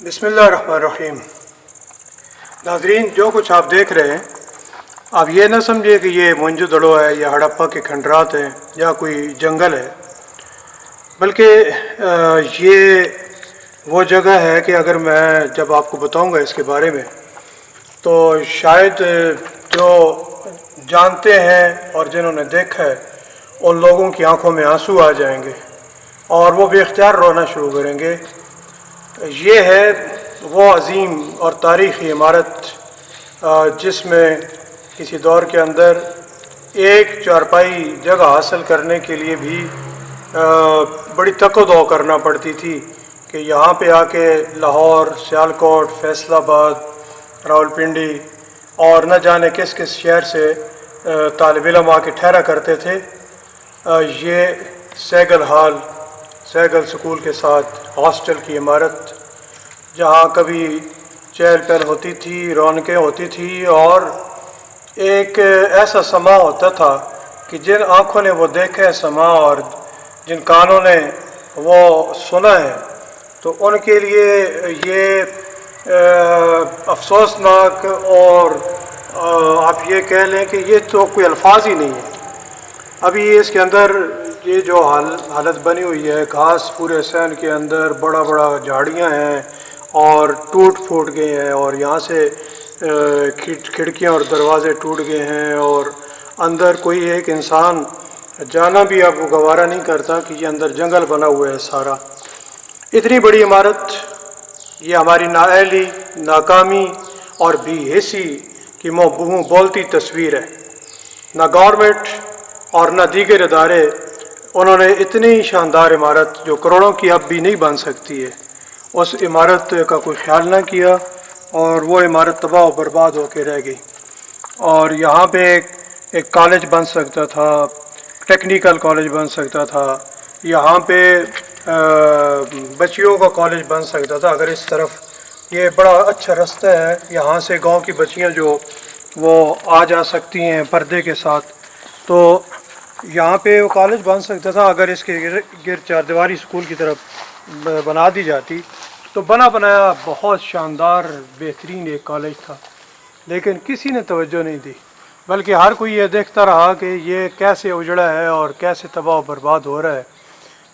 बिस्मिल्लाहिर्रहमानिर्रहीम। नाजरीन, जो कुछ आप देख रहे हैं, आप ये ना समझिए कि ये मोहनजोदड़ो है या हड़प्पा के खंडरात हैं या कोई जंगल है, बल्कि ये वो जगह है कि अगर मैं जब आपको बताऊंगा इसके बारे में तो शायद जो जानते हैं और जिन्होंने देखा है उन लोगों की आंखों में आंसू आ जाएंगे और वो बेख्तियार रोना शुरू करेंगे। ये है वो अजीम और तारीख़ी इमारत जिसमें किसी दौर के अंदर एक चारपाई जगह हासिल करने के लिए भी बड़ी तकदो करना पड़ती थी कि यहाँ पे आके लाहौर, सियालकोट, फैसलाबाद, रावलपिंडी और न जाने किस किस शहर से तालिब इल्म आके ठहरा करते थे। ये सैगल स्कूल के साथ हॉस्टल की इमारत, जहाँ कभी चहल पहल होती थी, रौनकें होती थी और एक ऐसा समा होता था कि जिन आँखों ने वो देखा है समा और जिन कानों ने वो सुना है, तो उनके लिए ये अफसोसनाक और आप ये कह लें कि ये तो कोई अल्फाज ही नहीं है। अभी इसके अंदर ये जो हालत बनी हुई है, घास पूरे सहन के अंदर, बड़ा बड़ा झाड़ियाँ हैं और टूट फूट गए हैं और यहाँ से खिड़कियाँ और दरवाज़े टूट गए हैं और अंदर कोई एक इंसान जाना भी आपको गवारा नहीं करता कि ये अंदर जंगल बना हुआ है सारा। इतनी बड़ी इमारत, ये हमारी नाअहली, नाकामी और बेहिसी की मुँह बोलती तस्वीर है। ना गवर्नमेंट और ना दीगर इदारे उन्होंने इतनी शानदार इमारत जो करोड़ों की अब भी नहीं बन सकती है, उस इमारत का कोई ख्याल ना किया और वो इमारत तबाह और बर्बाद होकर रह गई। और यहाँ पे एक कॉलेज बन सकता था, टेक्निकल कॉलेज बन सकता था, यहाँ पे बच्चियों का कॉलेज बन सकता था। अगर इस तरफ ये बड़ा अच्छा रास्ता है, यहाँ से गांव की बच्चियाँ जो वो आ जा सकती हैं पर्दे के साथ, तो यहाँ पे वो कॉलेज बन सकता था। अगर इसके गिर चारदीवारी स्कूल की तरफ बना दी जाती तो बना बनाया बहुत शानदार बेहतरीन एक कॉलेज था, लेकिन किसी ने तवज्जो नहीं दी, बल्कि हर कोई ये देखता रहा कि ये कैसे उजड़ा है और कैसे तबाह बर्बाद हो रहा है।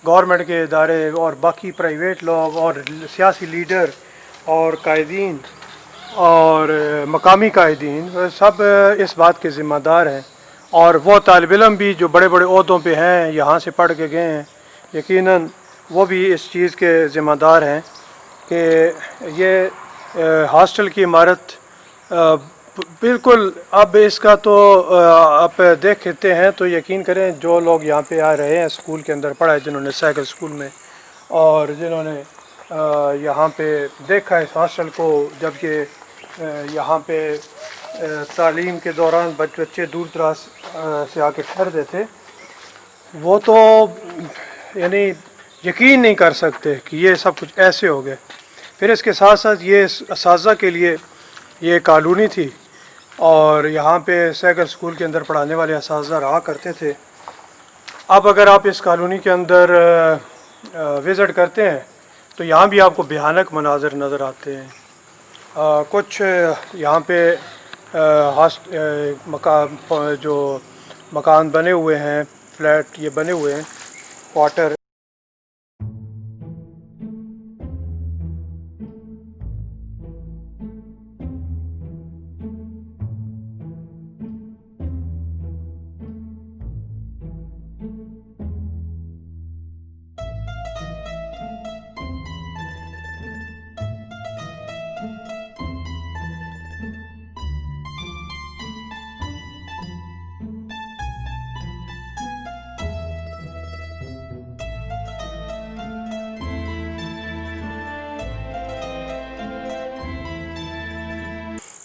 गवर्नमेंट के इदारे और बाकी प्राइवेट लोग और सियासी लीडर और कायदीन और मकामी कायदीन सब इस बात के ज़िम्मेदार हैं। और वो तालिब इल्म भी जो बड़े बड़े ओहदों पे हैं, यहाँ से पढ़ के गए हैं, यकीनन वो भी इस चीज़ के ज़िम्मेदार हैं कि ये हॉस्टल की इमारत बिल्कुल, अब इसका तो आप देखते हैं तो यकीन करें, जो लोग यहाँ पे आ रहे हैं स्कूल के अंदर पढ़ा है, जिन्होंने सैगल स्कूल में और जिन्होंने यहाँ पे देखा है इस हॉस्टल को, जबकि यहाँ पे तालीम के दौरान बच्चे दूर दराज से आके ठहरते थे, वो तो यानी यकीन नहीं कर सकते कि ये सब कुछ ऐसे हो गए। फिर इसके साथ साथ ये असातिज़ा के लिए ये कॉलोनी थी और यहाँ पे सैगल स्कूल के अंदर पढ़ाने वाले असातिज़ा रहा करते थे। अब अगर आप इस कॉलोनी के अंदर विज़िट करते हैं तो यहाँ भी आपको भयानक मनाज़र नज़र आते हैं। कुछ यहाँ पे जो मकान बने हुए हैं, फ्लैट ये बने हुए हैं, क्वार्टर।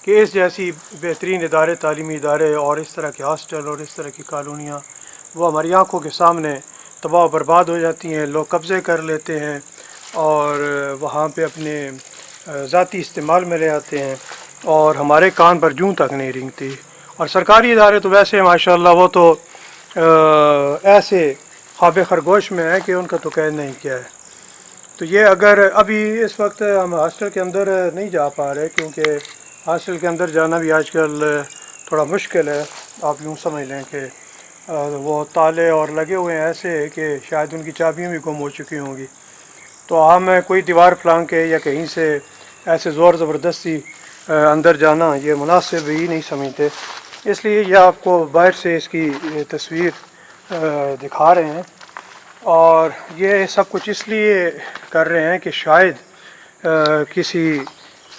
कि इस जैसी बेहतरीन इदारे, तालीमी इदारे और इस तरह के हॉस्टल और इस तरह की कॉलोनियाँ वो हमारी आँखों के सामने तबाह बर्बाद हो जाती हैं। लोग कब्ज़े कर लेते हैं और वहाँ पे अपने ज़ाती इस्तेमाल में ले आते हैं और हमारे कान पर जूं तक नहीं रेंगती। और सरकारी इदारे तो वैसे माशाल्लाह वो तो ऐसे ख्वाब खरगोश में है कि उनका तो कहना नहीं क्या है। تو یہ اگر ابھی اس وقت ہم ہاسٹل کے اندر نہیں جا پا رہے، کیونکہ ہاسٹل کے اندر جانا بھی آج کل تھوڑا مشکل ہے. آپ یوں سمجھ لیں کہ وہ تالے اور لگے ہوئے ہیں ایسے کہ شاید ان کی چابیاں بھی گم ہو چکی ہوں گی. تو ہم کوئی دیوار پھلانگ کے یا کہیں سے ایسے زور زبردستی اندر جانا یہ مناسب ہی نہیں سمجھتے. اس لیے یہ آپ کو باہر سے اس کی تصویر دکھا رہے ہیں، اور یہ سب کچھ اس لیے کر رہے ہیں کہ شاید کسی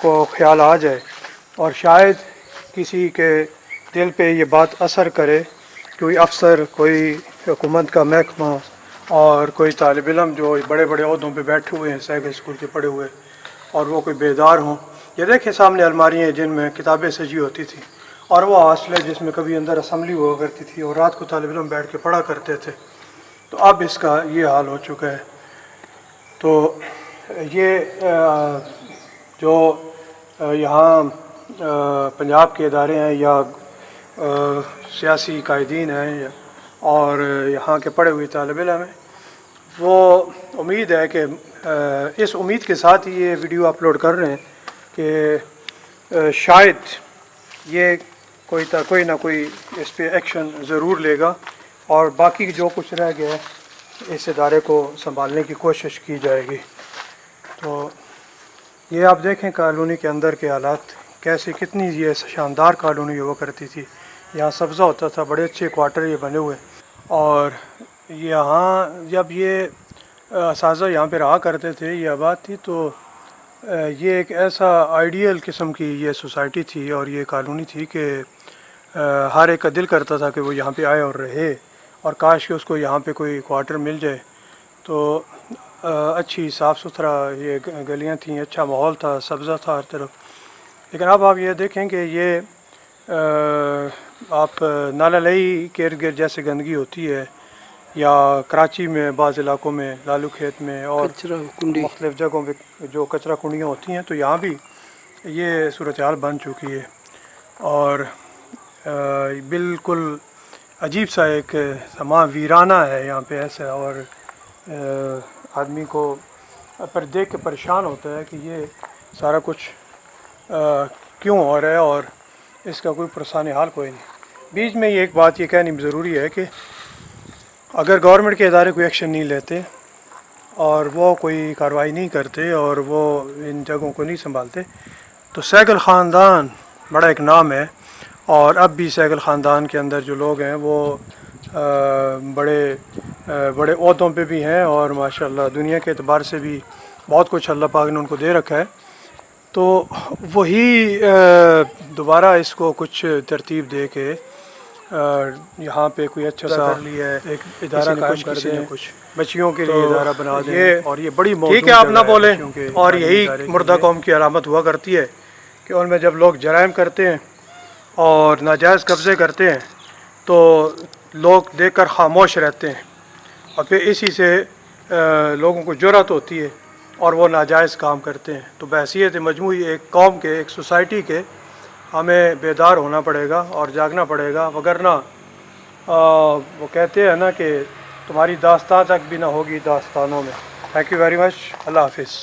کو خیال آ جائے اور شاید کسی کے دل پہ یہ بات اثر کرے، کوئی افسر، کوئی حکومت کا محکمہ اور کوئی طالب علم جو بڑے بڑے عہدوں پہ بیٹھے ہوئے ہیں سیکنڈری اسکول کے پڑھے ہوئے، اور وہ کوئی بیدار ہوں. یہ دیکھیں سامنے الماریاں جن میں کتابیں سجی ہوتی تھیں، اور وہ ہاسٹل ہے جس میں کبھی اندر اسمبلی ہوا کرتی تھی اور رات کو طالب علم بیٹھ کے پڑھا کرتے تھے. تو اب اس کا یہ حال ہو چکا ہے. تو یہ جو یہاں پنجاب کے ادارے ہیں یا سیاسی قائدین ہیں اور یہاں کے پڑھے ہوئے طالب علم ہیں، وہ امید ہے کہ اس امید کے ساتھ ہی یہ ویڈیو اپلوڈ کر رہے ہیں کہ شاید یہ کوئی نہ کوئی اس پہ ایکشن ضرور لے گا، اور باقی جو کچھ رہ گیا ہے اس ادارے کو سنبھالنے کی کوشش کی جائے گی. تو یہ آپ دیکھیں کالونی کے اندر کے حالات کیسے، کتنی یہ شاندار کالونی ہوا کرتی تھی. یہاں سبزہ ہوتا تھا، بڑے اچھے کوارٹر یہ بنے ہوئے، اور یہاں جب یہ اساتذہ یہاں پہ رہا کرتے تھے، یہ آباد تھی، تو یہ ایک ایسا آئیڈیل قسم کی یہ سوسائٹی تھی اور یہ کالونی تھی کہ ہر ایک کا دل کرتا تھا کہ وہ یہاں پہ آئے اور رہے، اور کاش کہ اس کو یہاں پہ کوئی کوارٹر مل جائے. تو اچھی صاف ستھرا یہ گلیاں تھیں، اچھا ماحول تھا، سبزہ تھا ہر طرف. لیکن اب آپ یہ دیکھیں کہ یہ آپ نالہ لئی کے ارد گرد جیسے گندگی ہوتی ہے، یا کراچی میں بعض علاقوں میں لالو کھیت میں اور مختلف جگہوں پہ جو کچرا کنڈیاں ہوتی ہیں، تو یہاں بھی یہ صورتحال بن چکی ہے. اور بالکل عجیب سا ایک سما ویرانہ ہے یہاں پہ ایسا، اور آدمی کو پر دیکھ کے پریشان ہوتا ہے کہ یہ سارا کچھ کیوں ہو رہا ہے اور اس کا کوئی پرسان حال کوئی نہیں. بیچ میں یہ ایک بات یہ کہنی ضروری ہے کہ اگر گورنمنٹ کے ادارے کوئی ایکشن نہیں لیتے اور وہ کوئی کارروائی نہیں کرتے اور وہ ان جگہوں کو نہیں سنبھالتے، تو سیکل خاندان بڑا ایک نام ہے، اور اب بھی سیکل خاندان کے اندر جو لوگ ہیں وہ بڑے بڑے عہدوں پہ بھی ہیں، اور ماشاءاللہ دنیا کے اعتبار سے بھی بہت کچھ اللہ پاک نے ان کو دے رکھا ہے. تو وہی دوبارہ اس کو کچھ ترتیب دے کے یہاں پہ کوئی اچھا سا کر لیا ہے، ایک ادارہ قائم کر دیں، کچھ بچیوں کے لیے ادارہ بنا دیں. اور یہ بڑی موضوع ٹھیک ہے آپ نہ بولیں، اور یہی مردہ قوم کی علامت ہوا کرتی ہے کہ ان میں جب لوگ جرائم کرتے ہیں اور ناجائز قبضے کرتے ہیں تو لوگ دیکھ کر خاموش رہتے ہیں، اور پھر اسی سے لوگوں کو جرأت ہوتی ہے اور وہ ناجائز کام کرتے ہیں. تو بحیثیت مجموعی ایک قوم کے، ایک سوسائٹی کے، ہمیں بیدار ہونا پڑے گا اور جاگنا پڑے گا، وگرنہ وہ کہتے ہیں نا کہ تمہاری داستان تک بھی نہ ہوگی داستانوں میں. Thank you very much. اللہ حافظ.